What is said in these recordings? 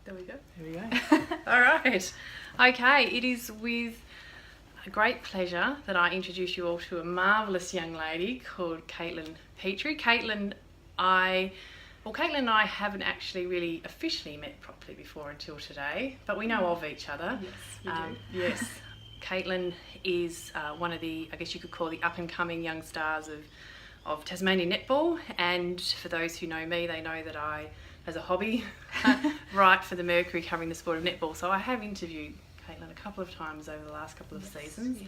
There we go. There we go. All right. Okay, it is with a great pleasure that I introduce you all to a marvellous young lady called Kaitlin Petrie. Kaitlin and I haven't actually really officially met properly before until today, but we know of each other. Yes, we do. Yes. Kaitlin is one of the, I guess you could call the up-and-coming young stars of Tasmanian netball, and for those who know me, they know that I, as a hobby, write for the Mercury covering the sport of netball. So I have interviewed Kaitlin a couple of times over the last couple of seasons. Yeah.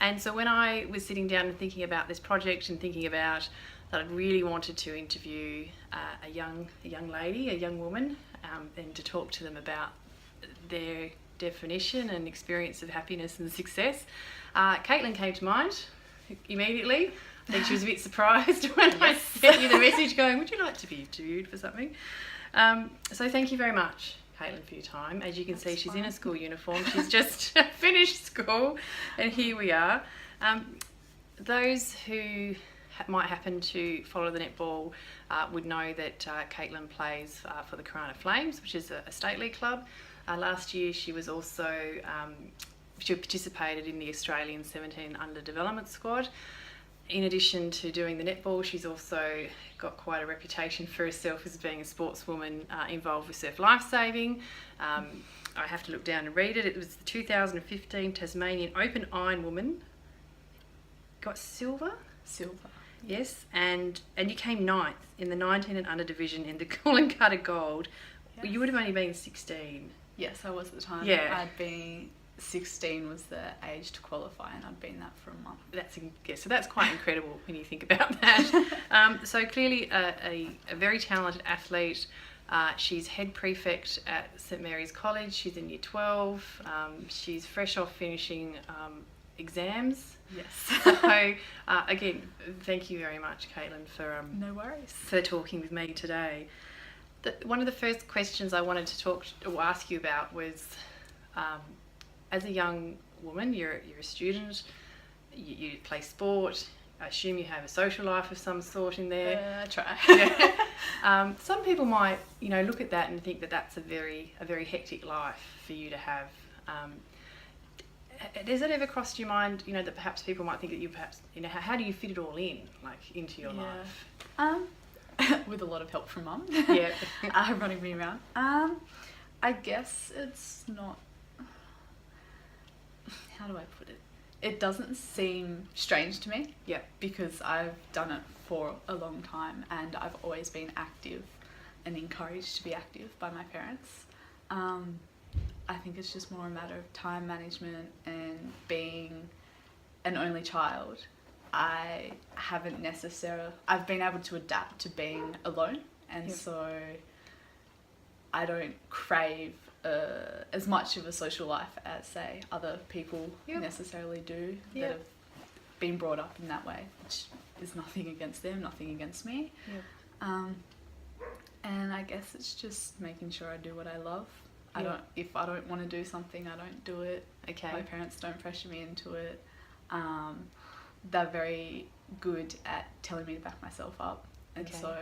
And so when I was sitting down and thinking about this project and thinking about that I really wanted to interview a young lady, a young woman, and to talk to them about their definition and experience of happiness and success, Kaitlin came to mind immediately. I think she was a bit surprised when I sent you the message going, would you like to be interviewed for something? So thank you very much, Kaitlin, for your time. As you can see, she's in a school uniform. She's just finished school, and here we are. Those who might happen to follow the netball would know that Kaitlin plays for the Corona Flames, which is a state league club. Last year she was also, she participated in the Australian 17 under development squad. In addition to doing the netball, she's also got quite a reputation for herself as being a sportswoman involved with surf lifesaving. I have to look down and read it. It was the 2015 Tasmanian Open Iron Woman. Got silver? Silver. Yes, and you came ninth in the 19 and under division in the Coolangatta Gold. Yes. You would have only been 16. Yes, I was at the time. Yeah. I'd been 16 was the age to qualify, and I'd been that for a month. So that's quite incredible when you think about that. So clearly a very talented athlete. She's head prefect at St Mary's College. She's in year 12. She's fresh off finishing exams. Yes. So again, thank you very much, Kaitlin, no worries. for talking with me today. One of the first questions I wanted to ask you about was, as a young woman, you're a student, you play sport. I assume you have a social life of some sort in there. I try. Yeah. Some people might, look at that and think that that's a very hectic life for you to have. Has it ever crossed your mind, that perhaps people might think that you how do you fit it all in, into your life? With a lot of help from Mum. Yeah. Running me around. I guess it's not... How do I put it? It doesn't seem strange to me. Yeah. Because I've done it for a long time, and I've always been active and encouraged to be active by my parents. I think it's just more a matter of time management, and being an only child, I've been able to adapt to being alone, and so I don't crave as much of a social life as, say, other people necessarily do that have been brought up in that way, which is nothing against them, nothing against me. And I guess it's just making sure I do what I love. If I don't want to do something, I don't do it. Okay. My parents don't pressure me into it. They're very good at telling me to back myself up, and so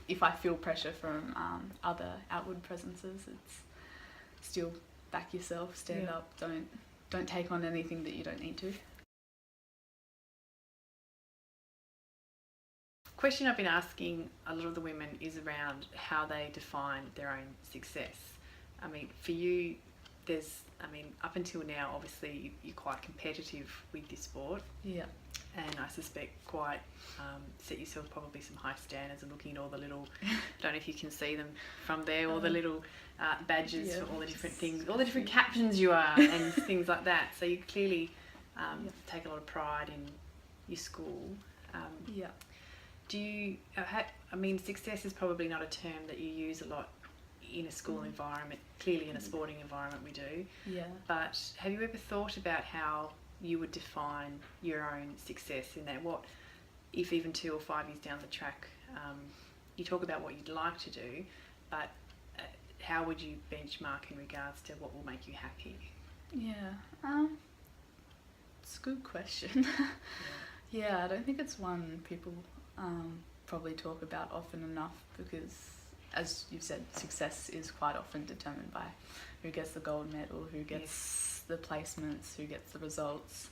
if I feel pressure from other outward presences, it's still back yourself, stand up, don't take on anything that you don't need to. Question I've been asking a lot of the women is around how they define their own success. I mean, for you, up until now, obviously you're quite competitive with this sport. Yeah. And I suspect quite set yourself probably some high standards, and looking at all the little, I don't know if you can see them from there, all the little badges for all the different things, all the different captains you are and things like that. So you clearly take a lot of pride in your school. Do you, success is probably not a term that you use a lot in a school environment. Clearly in a sporting environment we do. Yeah. But have you ever thought about how you would define your own success in that? What if even 2 or 5 years down the track, you talk about what you'd like to do, but how would you benchmark in regards to what will make you happy? It's a good question. I don't think it's one people probably talk about often enough, because as you've said, success is quite often determined by who gets the gold medal, who gets the placements, who gets the results.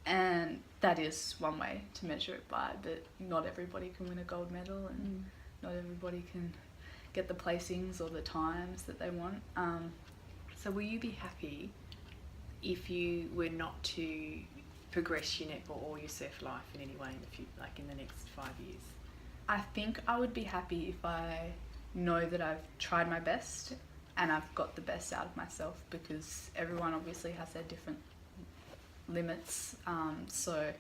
And that is one way to measure it by, but not everybody can win a gold medal, and not everybody can get the placings or the times that they want. So will you be happy if you were not to progress your netball or your surf life in any way in the next 5 years? I think I would be happy if I know that I've tried my best and I've got the best out of myself, because everyone obviously has their different limits. So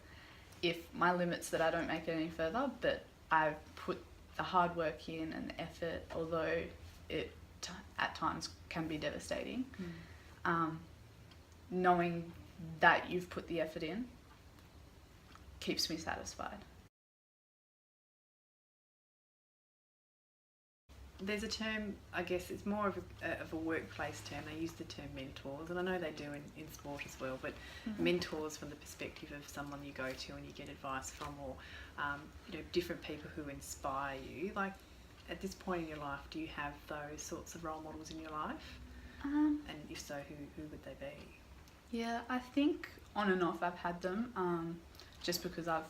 if my limit's that I don't make it any further, but I've put the hard work in and the effort, although it at times can be devastating, knowing that you've put the effort in keeps me satisfied. There's a term, I guess it's more of a workplace term. They use the term mentors, and I know they do in sport as well, but mentors from the perspective of someone you go to and you get advice from, or different people who inspire you. Like, at this point in your life, do you have those sorts of role models in your life? And if so, who would they be? Yeah, I think on and off I've had them, just because I've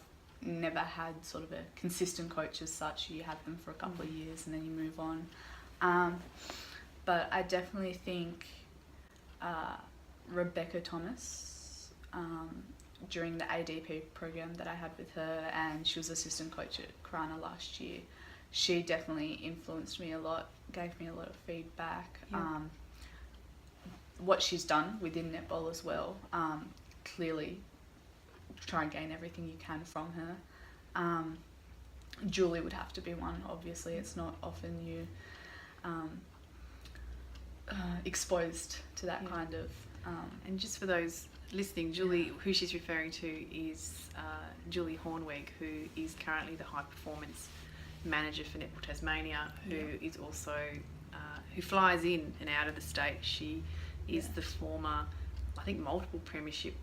never had sort of a consistent coach as such. You have them for a couple of years and then you move on. But I definitely think Rebecca Thomas, during the ADP program that I had with her, and she was assistant coach at Karana last year, she definitely influenced me a lot, gave me a lot of feedback. What she's done within netball as well, clearly try and gain everything you can from her. Julie would have to be one, obviously. It's not often you exposed to that kind of... And just for those listening, Julie, who she's referring to is Julie Hornweg, who is currently the high performance manager for Netball Tasmania, who is also who flies in and out of the state. She is the former, I think, multiple premiership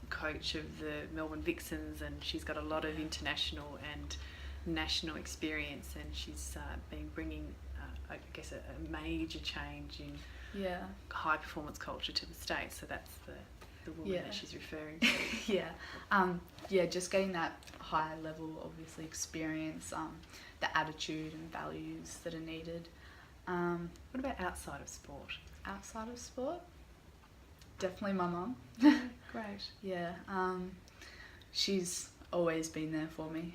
coach of the Melbourne Vixens, and she's got a lot of international and national experience, and she's been bringing I guess a major change in high performance culture to the States. So that's the woman that she's referring to. Just getting that high level, obviously, experience, the attitude and values that are needed. What about outside of sport? Outside of sport? Definitely my mum. Great. Yeah. She's always been there for me,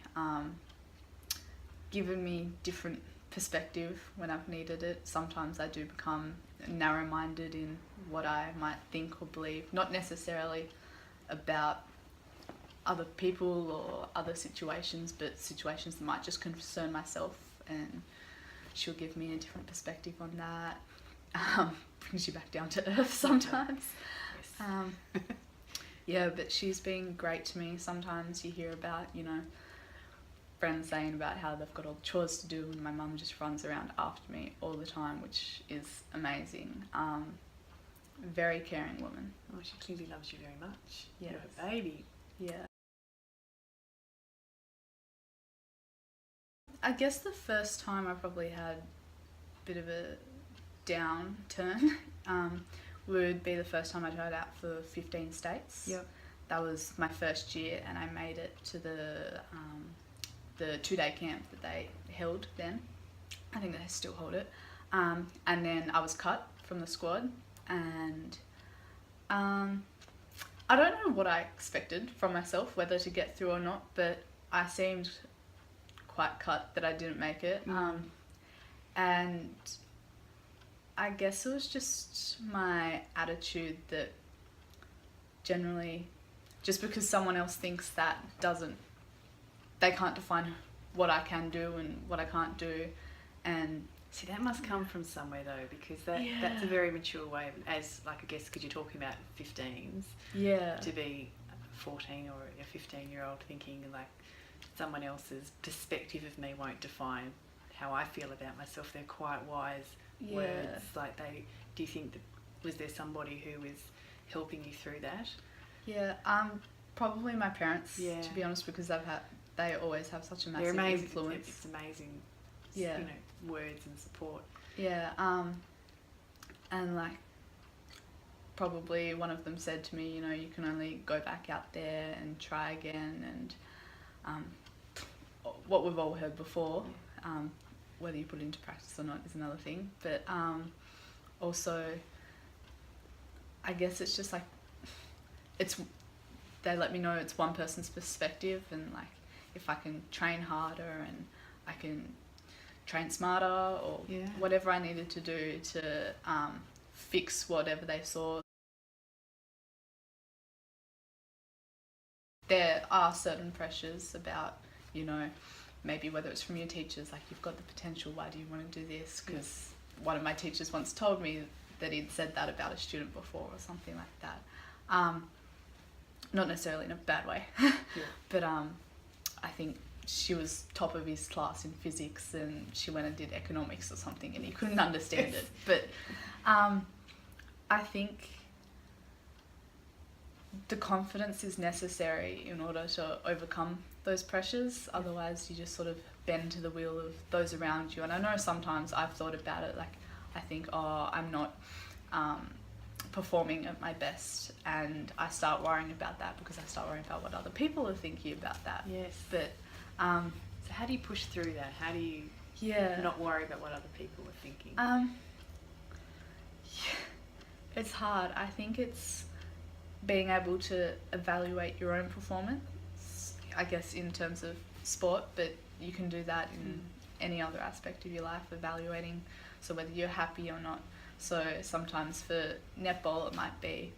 given me different perspective when I've needed it. Sometimes I do become narrow-minded in what I might think or believe, not necessarily about other people or other situations, but situations that might just concern myself, and she'll give me a different perspective on that. Brings you back down to earth sometimes. But she's been great to me. Sometimes you hear about, friends saying about how they've got all the chores to do, and my mum just runs around after me all the time, which is amazing. Very caring woman. Oh, she clearly loves you very much. Yes. You're her baby. Yeah. I guess the first time I probably had a bit of a downturn would be the first time I tried out for 15 states. Yep. That was my first year, and I made it to the 2-day camp that they held then. I think they still hold it. And then I was cut from the squad, and I don't know what I expected from myself, whether to get through or not, but I seemed quite cut that I didn't make it. And I guess it was just my attitude that generally, just because someone else thinks that they can't define what I can do and what I can't do. And see, that must come from somewhere though, because that's a very mature way of, as like, I guess, because you're talking about 15s, to be 14 or a 15-year-old thinking like someone else's perspective of me won't define how I feel about myself. They're quite wise words. Like, do you think that was there somebody who was helping you through that? Probably my parents, to be honest, because they always have such a massive influence. It's amazing Yeah. you know, words and support. Yeah, and like probably one of them said to me, you know, you can only go back out there and try again, and what we've all heard before, whether you put it into practice or not is another thing, but also I guess it's just like they let me know it's one person's perspective, and like if I can train harder and I can train smarter or whatever I needed to do to fix whatever they saw. There are certain pressures about, you know, maybe whether it's from your teachers, like you've got the potential, why do you want to do this? Because one of my teachers once told me that he'd said that about a student before or something like that. Not necessarily in a bad way, but I think she was top of his class in physics and she went and did economics or something and he couldn't understand it. But I think the confidence is necessary in order to overcome those pressures. Otherwise you just sort of bend to the will of those around you. And I know sometimes I've thought about it, like I think, oh, I'm not performing at my best, and I start worrying about that because I start worrying about what other people are thinking about that. Yes. But so how do you push through that? How do you not worry about what other people are thinking? It's hard. I think it's being able to evaluate your own performance, I guess, in terms of sport, but you can do that in any other aspect of your life, evaluating, so whether you're happy or not. So sometimes for netball it might be,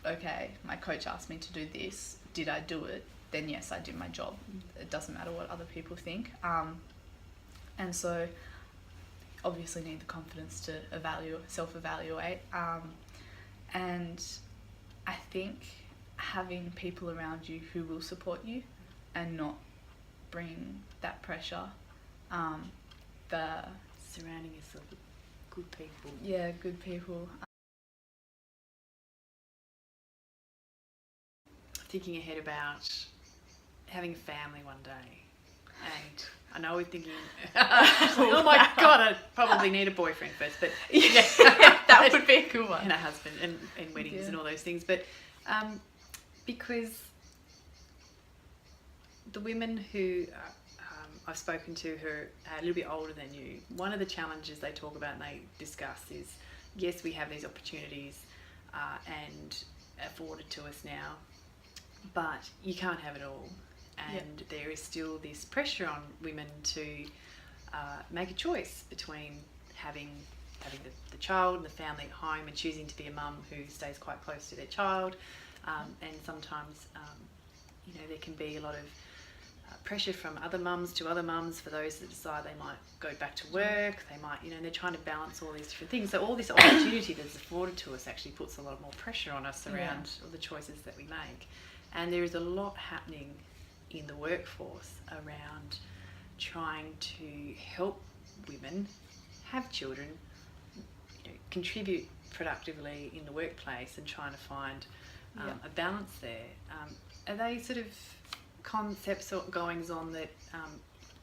okay, my coach asked me to do this, did I do it? Then yes, I did my job. It doesn't matter what other people think. And so obviously need the confidence to self-evaluate. And I think having people around you who will support you and not bring that pressure. Surrounding yourself with good people. Yeah, good people. Thinking ahead about having a family one day, and I know we're thinking, oh my God, I probably need a boyfriend first, but that would be a cool one. And a husband and weddings and all those things, but because the women who I've spoken to who are a little bit older than you, one of the challenges they talk about and they discuss is, yes, we have these opportunities and afforded to us now, but you can't have it all. And there is still this pressure on women to make a choice between having the child and the family at home and choosing to be a mum who stays quite close to their child. And sometimes, there can be a lot of pressure from other mums to other mums for those that decide they might go back to work, they might, and they're trying to balance all these different things. So all this opportunity that's afforded to us actually puts a lot more pressure on us around all the choices that we make. And there is a lot happening in the workforce around trying to help women have children, contribute productively in the workplace and trying to find a balance there. Are they sort of concepts or goings on that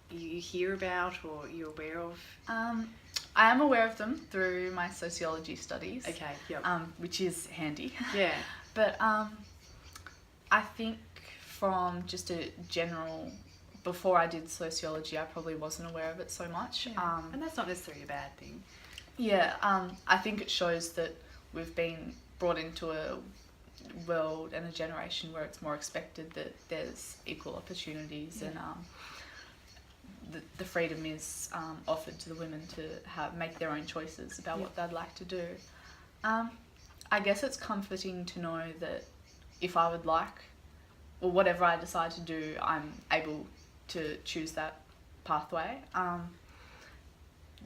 you hear about or you're aware of? I am aware of them through my sociology studies. Okay, yep. Which is handy. Yeah. But I think from just a general, before I did sociology, I probably wasn't aware of it so much. Yeah. And that's not necessarily a bad thing. Yeah, I think it shows that we've been brought into a world and a generation where it's more expected that there's equal opportunities and the freedom is offered to the women to make their own choices about what they'd like to do. I guess it's comforting to know that if I would like, or whatever I decide to do, I'm able to choose that pathway.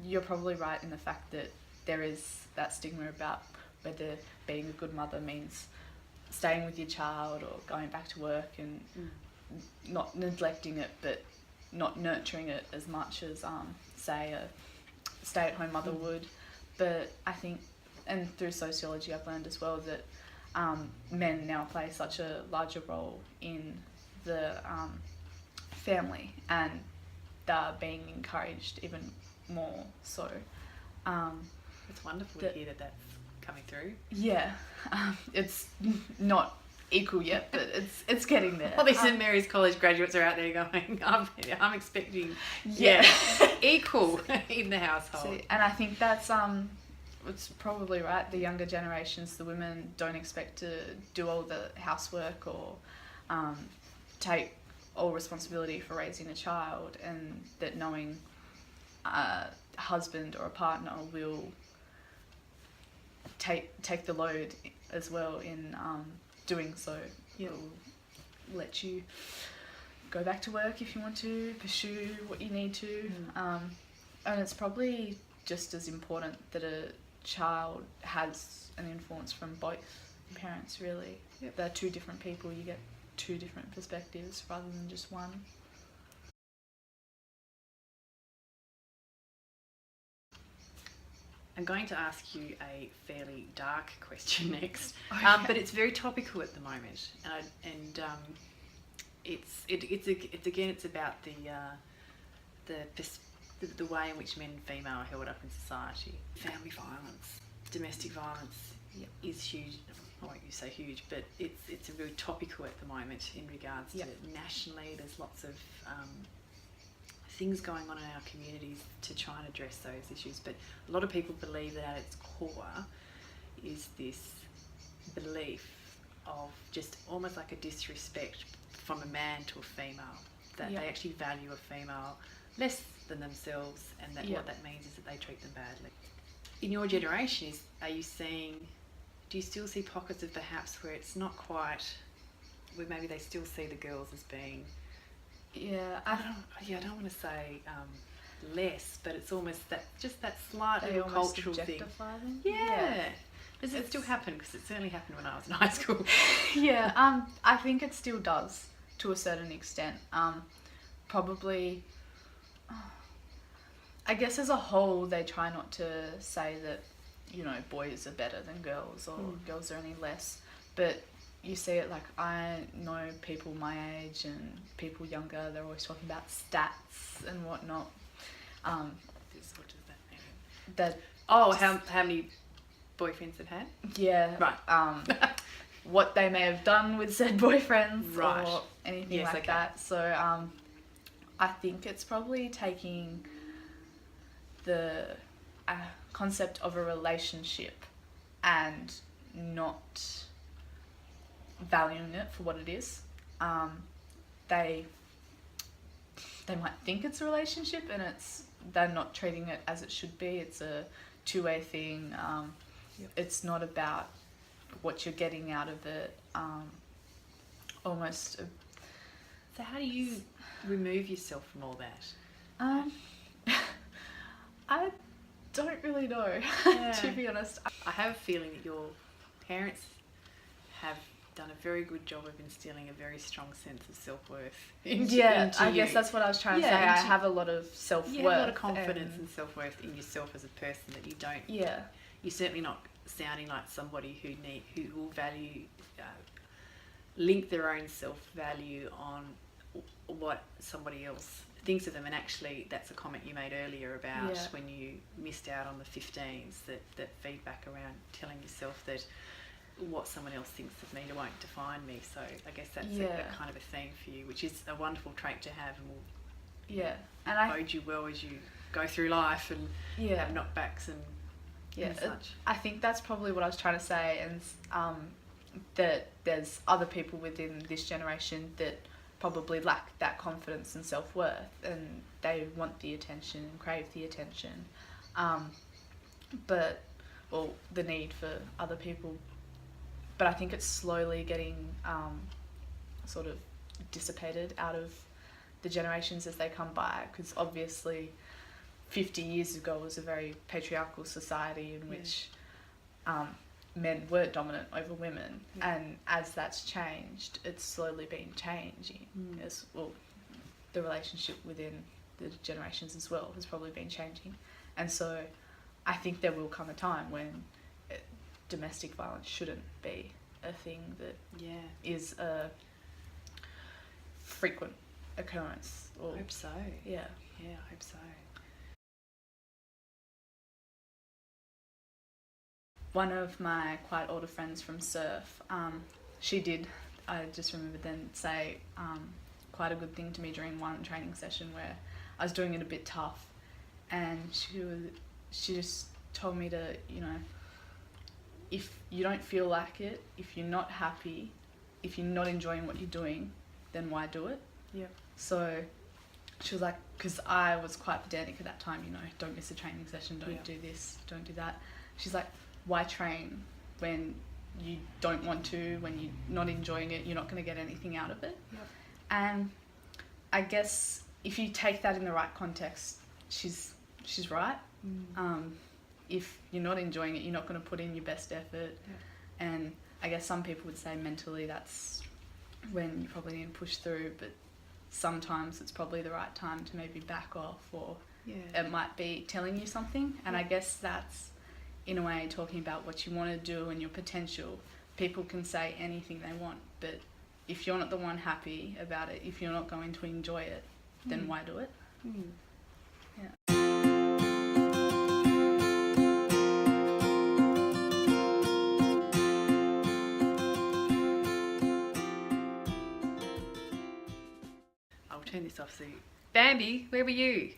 You're probably right in the fact that there is that stigma about whether being a good mother means staying with your child or going back to work and not neglecting it, but not nurturing it as much as, say, a stay-at-home mother would. But I think, and through sociology I've learned as well that men now play such a larger role in the family, and they're being encouraged even more. So It's wonderful to hear that that's coming through. Yeah, it's not equal yet, but it's getting there. Well, these St Mary's College graduates are out there going, I'm expecting equal in the household. See, and I think that's it's probably right. The younger generations, the women don't expect to do all the housework or take all responsibility for raising a child, and that knowing a husband or a partner will take the load as well in doing so. It'll let you go back to work if you want to, pursue what you need to. And it's probably just as important that a child has an influence from both parents, really. Yep. They're two different people. You get two different perspectives rather than just one. I'm going to ask you a fairly dark question next, Okay. but it's very topical at the moment, it's about the way in which men and female are held up in society. Family violence, domestic violence is huge. I won't use say huge, but it's a very topical at the moment in regards to nationally. There's lots of things going on in our communities to try and address those issues, but a lot of people believe that at its core is this belief of just almost like a disrespect from a man to a female, that they actually value a female less than themselves, and that what that means is that they treat them badly. In your generation, do you still see pockets of perhaps where it's not quite, where maybe they still see the girls as being, I don't want to say less, but it's almost that slight little cultural thing. Them? Does it still happen? Because it certainly happened when I was in high school. I think it still does to a certain extent. Probably, I guess as a whole, they try not to say that, boys are better than girls or girls are any less, but you see it, like, I know people my age and people younger, they're always talking about stats and whatnot. What does that mean? That how many boyfriends they've had? Yeah. Right. What they may have done with said boyfriends right. or anything like that. So I think it's probably taking the concept of a relationship and not valuing it for what it is. They might think it's a relationship, and they're not treating it as it should be. It's a two-way thing. It's not about what you're getting out of it. So how do you remove yourself from all that? I don't really know, to be honest. I have a feeling that your parents have done a very good job of instilling a very strong sense of self-worth into you. I guess that's what I was trying to say. I have a lot of self-worth. You have a lot of confidence and self-worth in yourself as a person, that you don't... Yeah. You're certainly not sounding like somebody who will value... link their own self-value on what somebody else thinks of them. And actually, that's a comment you made earlier about when you missed out on the 15s, that feedback around telling yourself that what someone else thinks of me won't define me. So I guess that's a kind of a theme for you, which is a wonderful trait to have, and will bode you well as you go through life and have knockbacks and such. I think that's probably what I was trying to say, and that there's other people within this generation that probably lack that confidence and self-worth, and they want the attention and crave the attention, the need for other people. But I think it's slowly getting sort of dissipated out of the generations as they come by, because obviously 50 years ago was a very patriarchal society in which men were dominant over women, and as that's changed, it's slowly been changing as well. The relationship within the generations as well has probably been changing, and so I think there will come a time when domestic violence shouldn't be a thing that is a frequent occurrence. Or, I hope so. yeah. Yeah, I hope so. One of my quite older friends from surf, she did, I just remembered then, say quite a good thing to me during one training session where I was doing it a bit tough, and she just told me to, you know, if you don't feel like it, if you're not happy, if you're not enjoying what you're doing, then why do it? Yeah. So she was like, because I was quite pedantic at that time, you know, don't miss a training session, don't do this, don't do that. She's like, why train when you don't want to, when you're not enjoying it, you're not going to get anything out of it? Yep. And I guess if you take that in the right context, she's right. If you're not enjoying it, you're not going to put in your best effort. Yeah. And I guess some people would say mentally that's when you probably need to push through, but sometimes it's probably the right time to maybe back off, or it might be telling you something. And I guess that's, in a way, talking about what you want to do and your potential. People can say anything they want, but if you're not the one happy about it, if you're not going to enjoy it, then why do it? Yeah. I'll turn this off soon. Bambi, where were you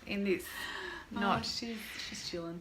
in this? She's chilling.